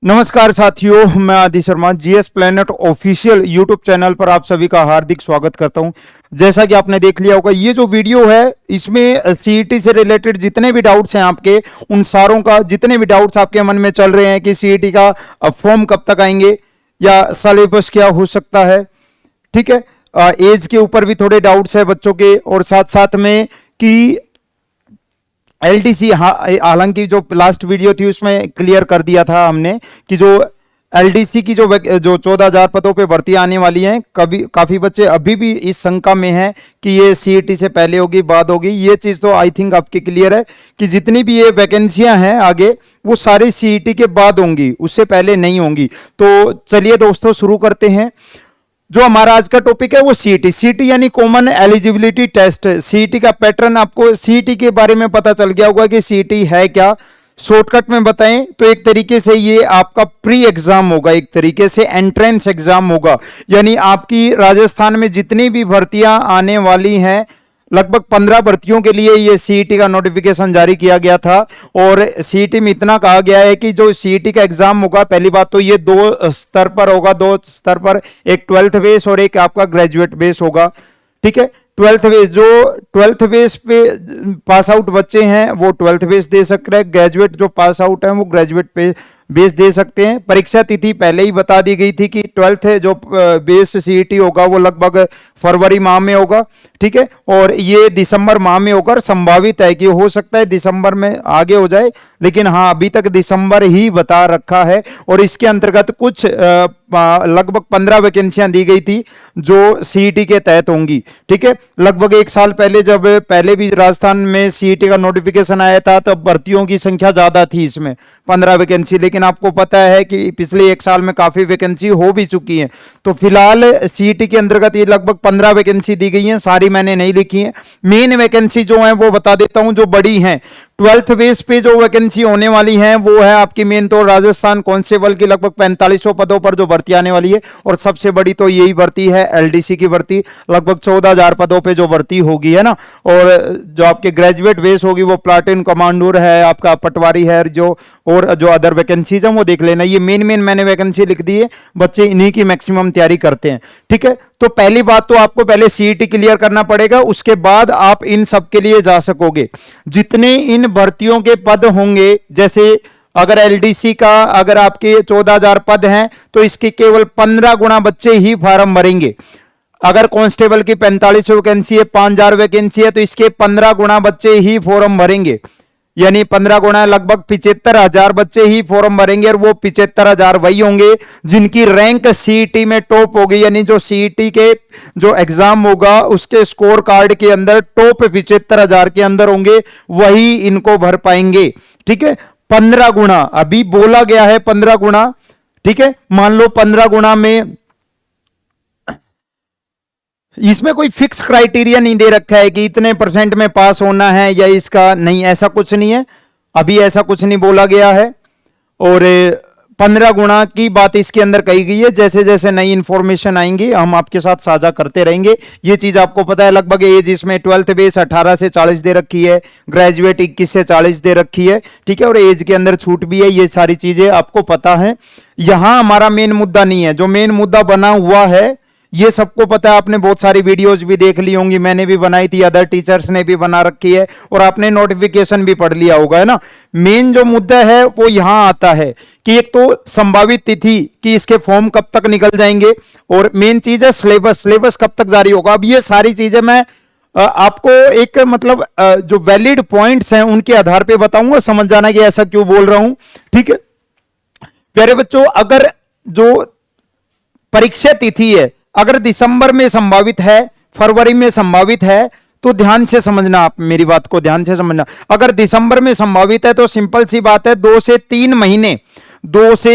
नमस्कार साथियों, मैं आदि Sharma GS planet official YouTube channel पर आप सभी का हार्दिक स्वागत करता हूं। जैसा कि आपने देख लिया होगा, ये जो वीडियो है इसमें सीईटी से रिलेटेड जितने भी डाउट्स हैं आपके, उन सारों का जितने भी डाउट्स आपके मन में चल रहे हैं कि सीईटी का फॉर्म कब तक आएंगे या सिलेबस क्या हो सकता है, ठीक है, एज के ऊपर भी थोड़े डाउट्स है बच्चों के, और साथ साथ में कि एलडीसी, हालांकि जो लास्ट वीडियो थी उसमें क्लियर कर दिया था हमने कि जो एलडीसी की जो 14,000 पदों पे भर्ती आने वाली हैं, काफी बच्चे अभी भी इस शंका में हैं कि ये सीईटी से पहले होगी बाद होगी। ये चीज तो आई थिंक आपकी क्लियर है कि जितनी भी ये वैकेंसियां हैं आगे, वो सारी सीईटी के बाद होंगी, उससे पहले नहीं होंगी। तो चलिए दोस्तों शुरू करते हैं। जो हमारा आज का टॉपिक है वो सीईटी यानी कॉमन एलिजिबिलिटी टेस्ट। सीईटी का पैटर्न, आपको सीईटी के बारे में पता चल गया होगा कि सीईटी है क्या। शॉर्टकट में बताएं तो एक तरीके से ये आपका प्री एग्जाम होगा, एक तरीके से एंट्रेंस एग्जाम होगा। यानी आपकी राजस्थान में जितनी भी भर्तियां आने वाली हैं, लगभग 15 भर्तियों के लिए ये सीईटी का नोटिफिकेशन जारी किया गया था। और सीईटी में इतना कहा गया है कि जो सीईटी का एग्जाम होगा, पहली बात तो ये 2 स्तर पर होगा, 2 स्तर पर, एक 12th बेस और एक आपका ग्रेजुएट बेस होगा, ठीक है। 12th बेस, जो 12th बेस पे पास आउट बच्चे हैं वो 12th बेस दे सकते हैं, ग्रेजुएट जो पास आउट है वो ग्रेजुएट पे बेस दे सकते हैं। परीक्षा तिथि पहले ही बता दी गई थी कि 12th जो बेस सीईटी होगा वो लगभग फरवरी माह में होगा, ठीक है, और ये दिसंबर माह में होकर संभावित है कि हो सकता है दिसंबर में आगे हो जाए, लेकिन हाँ अभी तक दिसंबर ही बता रखा है। और इसके अंतर्गत कुछ लगभग 15 वैकेंसियां दी गई थी जो सीईटी के तहत होंगी, ठीक है। लगभग 1 साल पहले जब पहले भी राजस्थान में सीईटी का नोटिफिकेशन आया था तब भर्तियों की संख्या ज्यादा थी, इसमें 15 वैकेंसी, लेकिन आपको पता है कि पिछले 1 साल में काफी वैकेंसी हो भी चुकी है। तो फिलहाल सीईटी के अंतर्गत ये लगभग 15 वैकेंसी दी गई हैं, सारी मैंने नहीं लिखी है। मेन वैकेंसी जो है वो बता देता हूं, जो बड़ी हैं 12th बेस पे जो वैकेंसी होने वाली है वो है आपकी मेन तो राजस्थान कांस्टेबल की लगभग 4500 पदों पर जो भर्ती आने वाली है, और सबसे बड़ी तो यही भर्ती है एलडीसी की भर्ती, लगभग 14,000 पदों पे जो भर्ती होगी, है ना। और जो आपके ग्रेजुएट बेस होगी वो प्लाटून कमांडर है, आपका पटवारी है, जो और जो अदर वैकेंसीज है वो देख लेना। ये मेन मैंने वैकेंसी लिख दी है, बच्चे इन्हीं की मैक्सिमम तैयारी करते हैं, ठीक है। तो पहली बात तो आपको पहले सीईटी क्लियर करना पड़ेगा, उसके बाद आप इन सब के लिए जा सकोगे। जितने इन भर्तियों के पद होंगे, जैसे अगर एलडीसी का अगर आपके 14,000 पद हैं तो इसके केवल 15 गुना बच्चे ही फॉर्म भरेंगे। अगर कांस्टेबल की 45 वैकेंसी है, 5,000 वैकेंसी है, तो इसके 15 गुना बच्चे ही फॉर्म भरेंगे, यानी 15 गुना लगभग 75,000 बच्चे ही फॉर्म भरेंगे। और वो 75,000 वही होंगे जिनकी रैंक सीईटी में टॉप होगी, यानी जो सीईटी के जो एग्जाम होगा उसके स्कोर कार्ड के अंदर टॉप 75,000 के अंदर होंगे, वही इनको भर पाएंगे, ठीक है। 15 गुना अभी बोला गया है, 15 गुना, ठीक है। मान लो 15 गुना में, इसमें कोई फिक्स क्राइटेरिया नहीं दे रखा है कि इतने % में पास होना है या इसका, नहीं, ऐसा कुछ नहीं है, अभी ऐसा कुछ नहीं बोला गया है। और 15 गुना की बात इसके अंदर कही गई है। जैसे जैसे नई इंफॉर्मेशन आएंगी हम आपके साथ साझा करते रहेंगे। ये चीज आपको पता है, लगभग एज इसमें 12th बेस 18 से 40 दे रखी है, ग्रेजुएट 21 से 40 दे रखी है, ठीक है, और एज के अंदर छूट भी है। ये सारी चीजें आपको पता है। यहां हमारा मेन मुद्दा नहीं है, जो मेन मुद्दा बना हुआ है ये सबको पता है, आपने बहुत सारी वीडियोस भी देख ली होंगी, मैंने भी बनाई थी, अदर टीचर्स ने भी बना रखी है, और आपने नोटिफिकेशन भी पढ़ लिया होगा, है ना। मेन जो मुद्दा है वो यहां आता है कि एक तो संभावित तिथि कि इसके फॉर्म कब तक निकल जाएंगे, और मेन चीज है सिलेबस कब तक जारी होगा। अब ये सारी चीजें मैं आपको एक मतलब जो वैलिड पॉइंट्स हैं उनके आधार पर बताऊंगा, समझ जाना कि ऐसा क्यों बोल रहा हूं, ठीक है। प्यारे बच्चों, अगर जो परीक्षा तिथि है अगर दिसंबर में संभावित है, फरवरी में संभावित है, तो ध्यान से समझना, आप मेरी बात को ध्यान से समझना। अगर दिसंबर में संभावित है तो सिंपल सी बात है, 2 से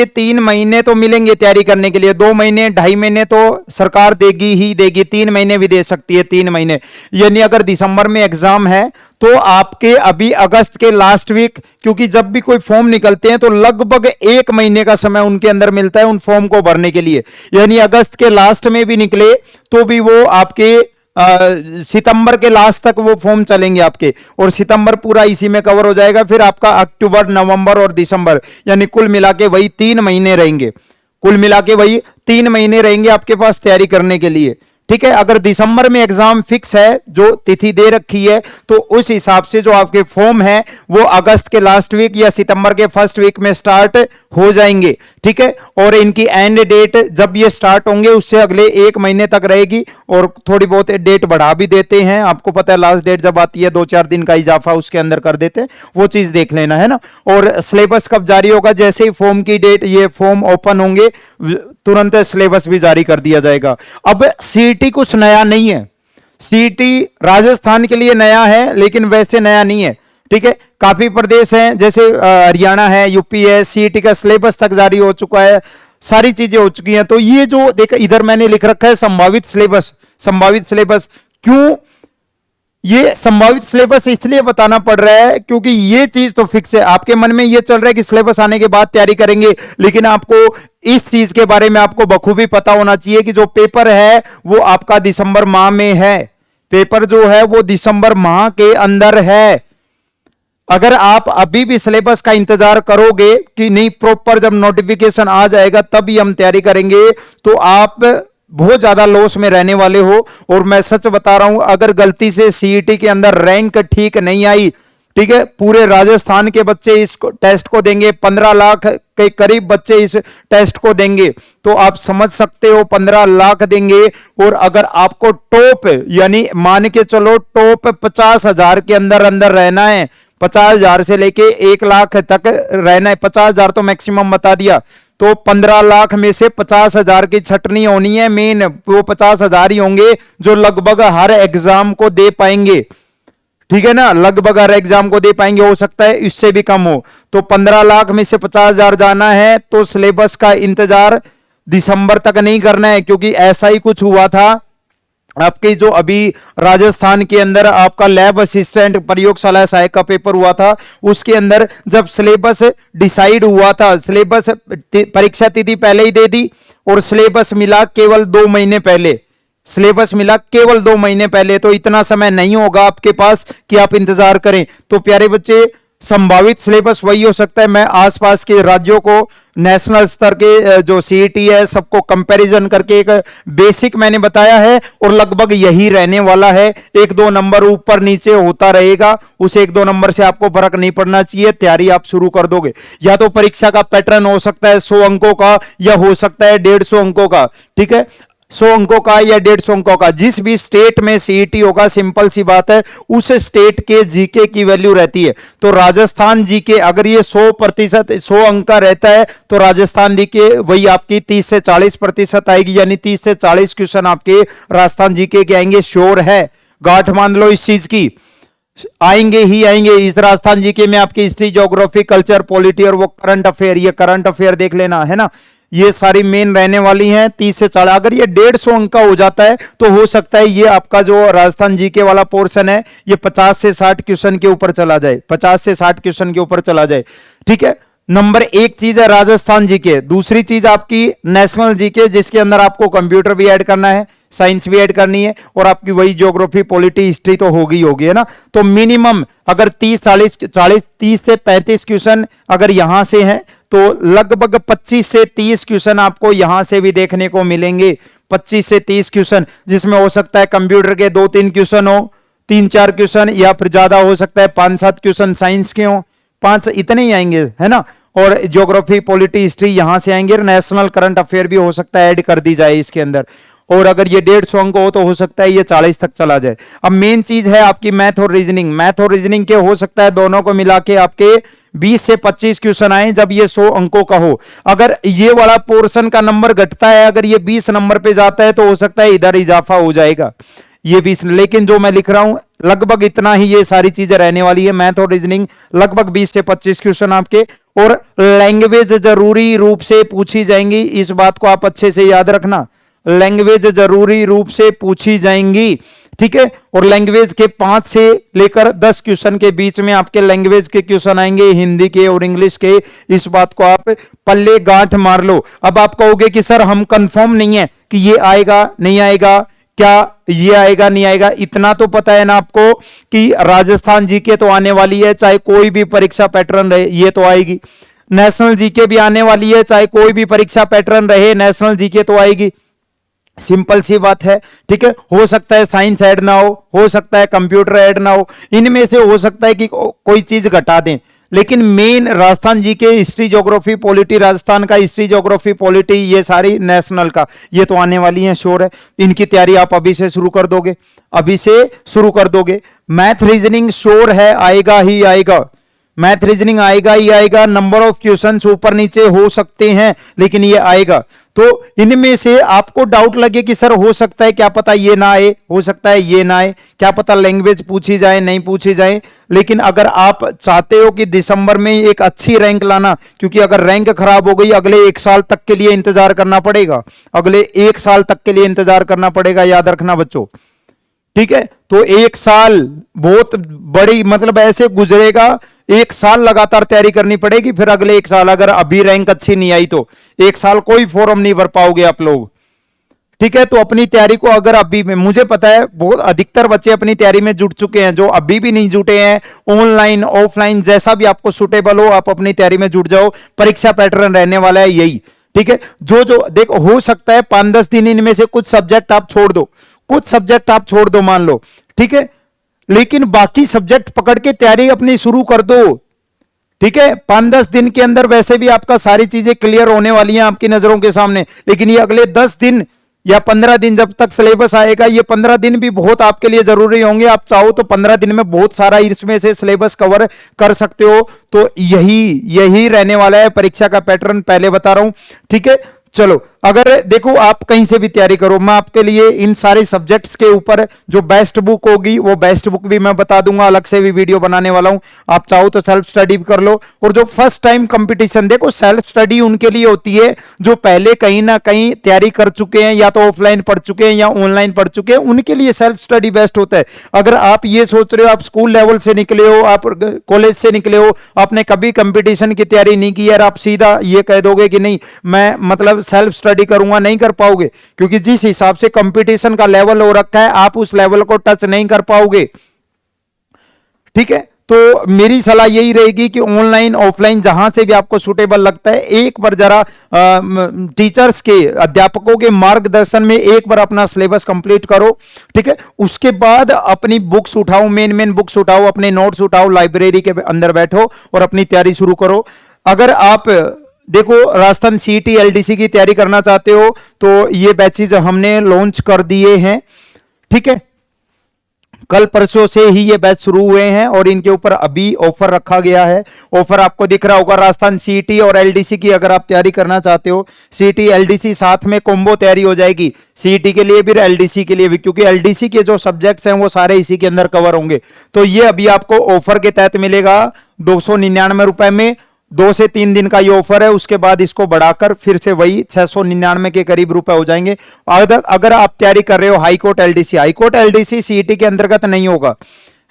3 महीने तो मिलेंगे तैयारी करने के लिए। 2 महीने 2.5 महीने तो सरकार देगी ही देगी, 3 महीने भी दे सकती है, 3 महीने। यानी अगर दिसंबर में एग्जाम है तो आपके अभी अगस्त के लास्ट वीक, क्योंकि जब भी कोई फॉर्म निकलते हैं तो लगभग 1 महीने का समय उनके अंदर मिलता है उन फॉर्म को भरने के लिए। यानी अगस्त के लास्ट में भी निकले तो भी वो आपके सितंबर के लास्ट तक वो फॉर्म चलेंगे आपके, और सितंबर पूरा इसी में कवर हो जाएगा। फिर आपका अक्टूबर, नवंबर और दिसंबर, यानी कुल मिला के वही 3 महीने रहेंगे, कुल मिला के वही 3 महीने रहेंगे आपके पास तैयारी करने के लिए। ठीक है, अगर दिसंबर में एग्जाम फिक्स है, जो तिथि दे रखी है, तो उस हिसाब से जो आपके फॉर्म है वो अगस्त के लास्ट वीक या सितंबर के फर्स्ट वीक में स्टार्ट हो जाएंगे। ठीक है, और इनकी एंड डेट जब ये स्टार्ट होंगे उससे अगले 1 महीने तक रहेगी, और थोड़ी बहुत डेट बढ़ा भी देते हैं। आपको पता है लास्ट डेट जब आती है 2-4 दिन का इजाफा उसके अंदर कर देते हैं, वो चीज देख लेना है ना। और सिलेबस कब जारी होगा, जैसे ही फॉर्म की डेट, ये फॉर्म ओपन होंगे तुरंत सिलेबस भी जारी कर दिया जाएगा। अब सीईटी कुछ नया नहीं है, सीईटी राजस्थान के लिए नया है लेकिन वैसे नया नहीं है। ठीक है, काफी प्रदेश हैं जैसे हरियाणा है, यूपी है, सीईटी का सिलेबस तक जारी हो चुका है, सारी चीजें हो चुकी हैं। तो ये जो देखो इधर मैंने लिख रखा है संभावित सिलेबस, संभावित सिलेबस, क्यों ये संभावित सिलेबस इसलिए बताना पड़ रहा है क्योंकि ये चीज तो फिक्स है, आपके मन में ये चल रहा है कि सिलेबस आने के बाद तैयारी करेंगे, लेकिन आपको इस चीज के बारे में आपको बखूबी पता होना चाहिए कि जो पेपर है वो आपका दिसंबर माह में है, पेपर जो है वो दिसंबर माह के अंदर है। अगर आप अभी भी सिलेबस का इंतजार करोगे कि नहीं प्रॉपर जब नोटिफिकेशन आ जाएगा तभी हम तैयारी करेंगे, तो आप बहुत ज्यादा लॉस में रहने वाले हो। और मैं सच बता रहा हूं, अगर गलती से सीईटी के अंदर रैंक ठीक नहीं आई, ठीक है, पूरे राजस्थान के बच्चे इस टेस्ट को देंगे, 15 लाख के करीब बच्चे इस टेस्ट को देंगे, तो आप समझ सकते हो 15 लाख देंगे। और अगर आपको टॉप यानी मान के चलो टॉप 50,000 के अंदर अंदर रहना है, 50,000 से लेके 1 लाख तक रहना है, 50,000 तो मैक्सिमम बता दिया, तो 15 लाख में से 50,000 की छटनी होनी है। मेन वो 50,000 ही होंगे जो लगभग हर एग्जाम को दे पाएंगे। ठीक है ना, लगभग हर एग्जाम को दे पाएंगे, हो सकता है इससे भी कम हो। तो 15 लाख में से 50,000 जाना है, तो सिलेबस का इंतजार दिसंबर तक नहीं करना है, क्योंकि ऐसा ही कुछ हुआ था आपके जो अभी राजस्थान के अंदर आपका लैब असिस्टेंट प्रयोगशाला सहायक का पेपर हुआ था, उसके अंदर जब सिलेबस डिसाइड हुआ था, सिलेबस परीक्षा तिथि पहले ही दे दी और सिलेबस मिला केवल 2 महीने पहले, सिलेबस मिला केवल 2 महीने पहले। तो इतना समय नहीं होगा आपके पास कि आप इंतजार करें। तो प्यारे बच्चे, संभावित सिलेबस वही हो सकता है। मैं आसपास के राज्यों को नेशनल स्तर के जो सीईटी है सबको कंपैरिजन करके एक बेसिक मैंने बताया है, और लगभग यही रहने वाला है। 1-2 नंबर ऊपर नीचे होता रहेगा, उस 1-2 नंबर से आपको फर्क नहीं पड़ना चाहिए, तैयारी आप शुरू कर दोगे। या तो परीक्षा का पैटर्न हो सकता है 100 अंकों का, या हो सकता है 150 अंकों का। ठीक है, 100 अंकों का या 150 अंकों का, जिस भी स्टेट में सीईटी होगा, सिंपल सी बात है, उस स्टेट के जीके की वैल्यू रहती है। तो राजस्थान जीके अगर ये 100% 100 अंक का रहता है, तो राजस्थान जीके वही आपकी 30 से 40% आएगी, यानी 30 से 40 क्वेश्चन आपके राजस्थान जीके के आएंगे, श्योर है, गांठ मान लो इस चीज की, आएंगे ही आएंगे। इस राजस्थान जीके में आपकी हिस्ट्री, ज्योग्राफी, कल्चर, पॉलिटी और वो करंट अफेयर, ये करंट अफेयर देख लेना है ना, ये सारी मेन रहने वाली हैं। 30 से 40, अगर ये 150 अंक का हो जाता है तो हो सकता है ये आपका जो राजस्थान जीके वाला पोर्शन है ये 50 से 60 क्वेश्चन के ऊपर चला जाए, 50 से 60 क्वेश्चन के ऊपर चला जाए। ठीक है, नंबर 1 चीज है राजस्थान जीके। दूसरी चीज आपकी नेशनल जीके, जिसके अंदर आपको कंप्यूटर भी ऐड करना है, साइंस भी ऐड करनी है, और आपकी वही ज्योग्राफी, पॉलिटी, हिस्ट्री तो होगी होगी, है ना। तो मिनिमम अगर 30 से 35 क्वेश्चन अगर यहां से हैं, तो लगभग 25 से 30 क्वेश्चन आपको यहां से भी देखने को मिलेंगे। 25 से 30 क्वेश्चन, जिसमें हो सकता है कंप्यूटर के 2-3 क्वेश्चन हो, 3-4 क्वेश्चन, या फिर ज्यादा हो सकता है 5-7 क्वेश्चन साइंस के हो, 5 इतने ही आएंगे, है ना। और ज्योग्राफी, पॉलिटी, हिस्ट्री यहां से आएंगे, नेशनल करंट अफेयर भी हो सकता है ऐड कर दी जाए इसके अंदर। और अगर ये 150 अंक हो तो हो सकता है ये 40 तक चला जाए। अब मेन चीज है आपकी मैथ और रीजनिंग। मैथ और रीजनिंग के हो सकता है दोनों को मिला के आपके 20 से 25 क्वेश्चन आए जब ये 100 अंकों का हो। अगर ये वाला पोर्शन का नंबर घटता है, अगर ये 20 नंबर पे जाता है, तो हो सकता है इधर इजाफा हो जाएगा ये 20। लेकिन जो मैं लिख रहा हूं लगभग इतना ही ये सारी चीजें रहने वाली है। मैथ और रीजनिंग लगभग 20 से 25 क्वेश्चन आपके, और लैंग्वेज जरूरी रूप से पूछी जाएंगी, इस बात को आप अच्छे से याद रखना। लैंग्वेज जरूरी रूप से पूछी जाएंगी, ठीक है। और लैंग्वेज के 5 से लेकर 10 क्वेश्चन के बीच में आपके लैंग्वेज के क्वेश्चन आएंगे, हिंदी के और इंग्लिश के। इस बात को आप पल्ले गांठ मार लो। अब आप कहोगे कि सर हम कंफर्म नहीं है कि ये आएगा नहीं आएगा, क्या ये आएगा नहीं आएगा? इतना तो पता है ना आपको कि राजस्थान जीके तो आने वाली है, चाहे कोई भी परीक्षा पैटर्न रहे, ये तो आएगी। नेशनल जीके भी आने वाली है, चाहे कोई भी परीक्षा पैटर्न रहे, नेशनल जीके तो आएगी। सिंपल सी बात है, ठीक है। हो सकता है साइंस ऐड ना हो सकता है कंप्यूटर ऐड ना हो, इनमें से हो सकता है कि कोई चीज घटा दें, लेकिन मेन राजस्थान जी के हिस्ट्री ज्योग्राफी पॉलिटी, राजस्थान का हिस्ट्री ज्योग्राफी पॉलिटी, ये सारी नेशनल का ये तो आने वाली है, श्योर है। इनकी तैयारी आप अभी से शुरू कर दोगे, अभी से शुरू कर दोगे। मैथ रीजनिंग श्योर है आएगा ही आएगा, मैथ रीजनिंग आएगा ही आएगा। नंबर ऑफ क्वेश्चंस ऊपर नीचे हो सकते हैं, लेकिन ये आएगा। तो इनमें से आपको डाउट लगे कि सर हो सकता है, क्या पता ये ना आए, हो सकता है ये ना आए, क्या पता लैंग्वेज पूछी जाए नहीं पूछी जाए, लेकिन अगर आप चाहते हो कि दिसंबर में एक अच्छी रैंक लाना, क्योंकि अगर रैंक खराब हो गई अगले 1 साल तक के लिए इंतजार करना पड़ेगा, अगले 1 साल तक के लिए इंतजार करना पड़ेगा, याद रखना बच्चों, ठीक है। तो 1 साल बहुत बड़ी मतलब ऐसे गुजरेगा, 1 साल लगातार तैयारी करनी पड़ेगी, फिर अगले 1 साल अगर अभी रैंक अच्छी नहीं आई तो 1 साल कोई फॉर्म नहीं भर पाओगे आप लोग, ठीक है। तो अपनी तैयारी को अगर अभी में, मुझे पता है बहुत अधिकतर बच्चे अपनी तैयारी में जुट चुके हैं, जो अभी भी नहीं जुटे हैं, ऑनलाइन ऑफलाइन जैसा भी आपको सुटेबल हो आप अपनी तैयारी में जुट जाओ। परीक्षा पैटर्न रहने वाला है यही, ठीक है। जो देखो हो सकता है 5-10 दिन इनमें से कुछ सब्जेक्ट आप छोड़ दो, कुछ सब्जेक्ट आप छोड़ दो मान लो, ठीक है, लेकिन बाकी सब्जेक्ट पकड़ के तैयारी अपनी शुरू कर दो, ठीक है। 5-10 दिन के अंदर वैसे भी आपका सारी चीजें क्लियर होने वाली हैं आपकी नजरों के सामने, लेकिन ये अगले 10 दिन या 15 दिन जब तक सिलेबस आएगा, ये 15 दिन भी बहुत आपके लिए जरूरी होंगे। आप चाहो तो 15 दिन में बहुत सारा इसमें से सिलेबस कवर कर सकते हो। तो यही रहने वाला है परीक्षा का पैटर्न, पहले बता रहा हूं, ठीक है। चलो, अगर देखो आप कहीं से भी तैयारी करो, मैं आपके लिए इन सारे सब्जेक्ट्स के ऊपर जो बेस्ट बुक होगी वो बेस्ट बुक भी मैं बता दूंगा, अलग से भी वीडियो बनाने वाला हूं। आप चाहो तो सेल्फ स्टडी भी कर लो। और जो फर्स्ट टाइम कंपटीशन, देखो सेल्फ स्टडी उनके लिए होती है जो पहले कहीं ना कहीं तैयारी कर चुके हैं, या तो ऑफलाइन पढ़ चुके हैं या ऑनलाइन पढ़ चुके हैं, उनके लिए सेल्फ स्टडी बेस्ट होता है। अगर आप ये सोच रहे हो आप स्कूल लेवल से निकले हो, आप कॉलेज से निकले हो, आपने कभी कंपटीशन की तैयारी नहीं की, यार आप सीधा ये कह दोगे कि नहीं मैं मतलब सेल्फ स्टडी करूंगा, नहीं कर पाओगे, क्योंकि जिस हिसाब से कंपटीशन का लेवल हो रखा है आप उस लेवल को टच नहीं कर पाओगे, ठीक है। तो मेरी सलाह यही रहेगी कि ऑनलाइन ऑफलाइन जहां से भी आपको सुटेबल लगता है, एक बार जरा टीचर्स के, अध्यापकों के मार्गदर्शन में एक बार अपना सिलेबस कंप्लीट करो, ठीक है। उसके बाद अपनी बुक्स उठाओ, मेन बुक्स उठाओ, अपने नोट्स उठाओ, लाइब्रेरी के अंदर बैठो और अपनी तैयारी शुरू करो। अगर आप देखो राजस्थान सीईटी एलडीसी की तैयारी करना चाहते हो तो ये बैचेज हमने लॉन्च कर दिए हैं, ठीक है। कल परसों से ही ये बैच शुरू हुए हैं और इनके ऊपर अभी ऑफर रखा गया है। ऑफर आपको दिख रहा होगा, राजस्थान सीईटी और एलडीसी की अगर आप तैयारी करना चाहते हो, सीईटी एलडीसी साथ में कॉम्बो तैयारी हो जाएगी, सीईटी के लिए भी एलडीसी के लिए भी, क्योंकि एलडीसी के जो सब्जेक्ट्स हैं वो सारे इसी के अंदर कवर होंगे। तो ये अभी आपको ऑफर के तहत मिलेगा 299 रुपए में, 2 से 3 दिन का ये ऑफर है। उसके बाद इसको बढ़ाकर फिर से वही 699 के करीब रुपए हो जाएंगे। अगर आप तैयारी कर रहे हो हाईकोर्ट एलडीसी सीईटी के अंतर्गत नहीं होगा,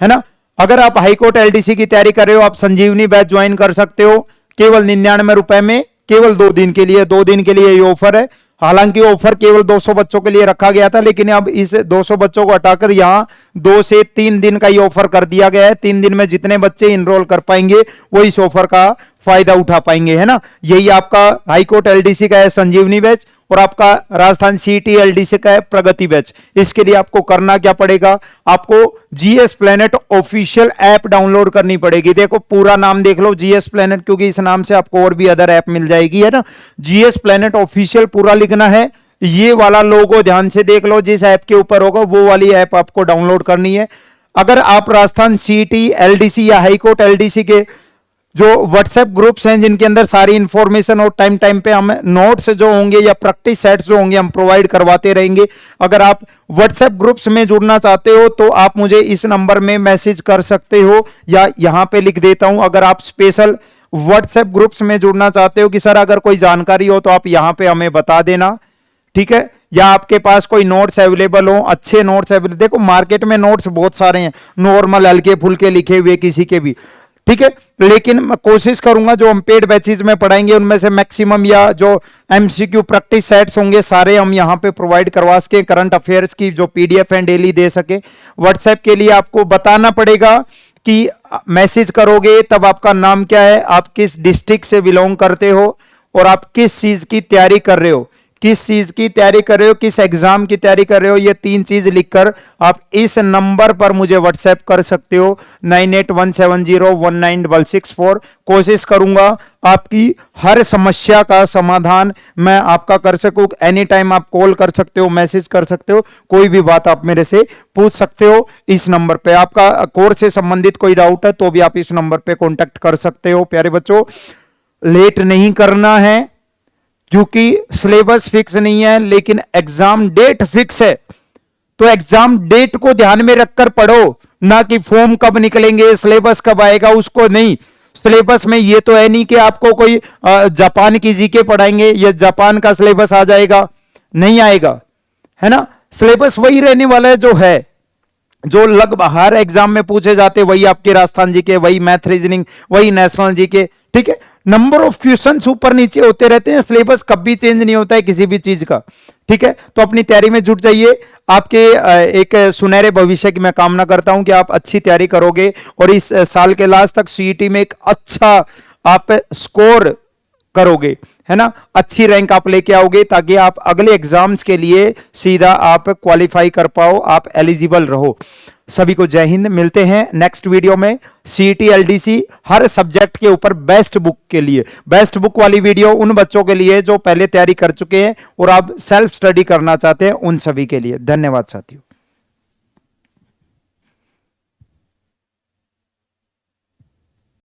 है ना। अगर आप हाईकोर्ट एलडीसी की तैयारी कर रहे हो, आप संजीवनी बैच ज्वाइन कर सकते हो केवल 99 रुपए में, केवल 2 दिन के लिए, 2 दिन के लिए ये ऑफर है। हालांकि ऑफर केवल 200 बच्चों के लिए रखा गया था, लेकिन अब इस 200 बच्चों को हटाकर यहां 2 से 3 दिन का ये ऑफर कर दिया गया है। 3 दिन में जितने बच्चे इनरोल कर पाएंगे वो इस ऑफर का फायदा उठा पाएंगे, है ना। यही आपका हाईकोर्ट एलडीसी का है संजीवनी बैच, और आपका राजस्थान सीईटी एलडीसी का है प्रगति बैच। इसके लिए आपको करना क्या पड़ेगा, आपको GS planet official app download करनी पड़ेगी। देखो पूरा नाम देख लो, जीएस प्लेनेट, क्योंकि इस नाम से आपको और भी अदर ऐप मिल जाएगी, है ना। जीएस प्लेनेट ऑफिशियल पूरा लिखना है, ये वाला लोगो ध्यान से देख लो, जिस ऐप के ऊपर होगा वो वाली ऐप आपको डाउनलोड करनी है। अगर आप राजस्थान सीईटी एलडीसी या हाईकोर्ट एलडीसी के जो व्हाट्सएप ग्रुप्स हैं जिनके अंदर सारी इंफॉर्मेशन और टाइम टाइम पे हम नोट्स जो होंगे या प्रैक्टिस सेट्स जो होंगे हम प्रोवाइड करवाते रहेंगे, अगर आप व्हाट्सएप ग्रुप्स में जुड़ना चाहते हो तो आप मुझे इस नंबर में मैसेज कर सकते हो, या यहां पे लिख देता हूं। अगर आप स्पेशल व्हाट्सएप ग्रुप्स में जुड़ना चाहते हो कि सर अगर कोई जानकारी हो तो आप यहां पे हमें बता देना, ठीक है। या आपके पास कोई नोट्स अवेलेबल हो, अच्छे नोट्स अवेलेबल, देखो मार्केट में नोट्स बहुत सारे हैं, नॉर्मल हल्के फुल्के लिखे हुए किसी के भी, ठीक है। लेकिन मैं कोशिश करूंगा जो हम पेड बैचेज में पढ़ाएंगे उनमें से मैक्सिमम या जो एमसीक्यू प्रैक्टिस सेट्स होंगे सारे हम यहां पे प्रोवाइड करवा सके, करंट अफेयर्स की जो पीडीएफ है डेली दे सके। व्हाट्सएप के लिए आपको बताना पड़ेगा कि मैसेज करोगे तब आपका नाम क्या है, आप किस डिस्ट्रिक्ट से बिलोंग करते हो और आप किस चीज की तैयारी कर रहे हो, किस चीज की तैयारी कर रहे हो, किस एग्जाम की तैयारी कर रहे हो, ये 3 चीज लिखकर आप इस नंबर पर मुझे व्हाट्सएप कर सकते हो 9817019664। कोशिश करूंगा आपकी हर समस्या का समाधान मैं आपका कर सकूं। एनी टाइम आप कॉल कर सकते हो, मैसेज कर सकते हो, कोई भी बात आप मेरे से पूछ सकते हो इस नंबर पे। आपका कोर्स से संबंधित कोई डाउट है तो भी आप इस नंबर पे कॉन्टेक्ट कर सकते हो। प्यारे बच्चों, लेट नहीं करना है क्योंकि सिलेबस फिक्स नहीं है लेकिन एग्जाम डेट फिक्स है, तो एग्जाम डेट को ध्यान में रखकर पढ़ो, ना कि फॉर्म कब निकलेंगे, सिलेबस कब आएगा, उसको नहीं। सिलेबस में ये तो है नहीं कि आपको कोई जापान की जीके पढ़ाएंगे या जापान का सिलेबस आ जाएगा, नहीं आएगा, है ना। सिलेबस वही रहने वाला है जो है, जो लगभग हर एग्जाम में पूछे जाते, वही आपके राजस्थान जीके, वही मैथ रीजनिंग, वही नेशनल जीके, ठीक है। नंबर ऑफ क्वेश्चंस ऊपर नीचे होते रहते हैं, सिलेबस कभी चेंज नहीं होता है किसी भी चीज का, ठीक है। तो अपनी तैयारी में जुट जाइए। आपके एक सुनहरे भविष्य की मैं कामना करता हूं कि आप अच्छी तैयारी करोगे और इस साल के लास्ट तक सीईटी में एक अच्छा आप स्कोर करोगे, है ना, अच्छी रैंक आप लेके आओगे ताकि आप अगले एग्जाम्स के लिए सीधा आप क्वालिफाई कर पाओ, आप एलिजिबल रहो। सभी को जय हिंद। मिलते हैं नेक्स्ट वीडियो में सीईटी एलडीसी हर सब्जेक्ट के ऊपर बेस्ट बुक के लिए। बेस्ट बुक वाली वीडियो उन बच्चों के लिए जो पहले तैयारी कर चुके हैं और आप सेल्फ स्टडी करना चाहते हैं, उन सभी के लिए। धन्यवाद साथियों।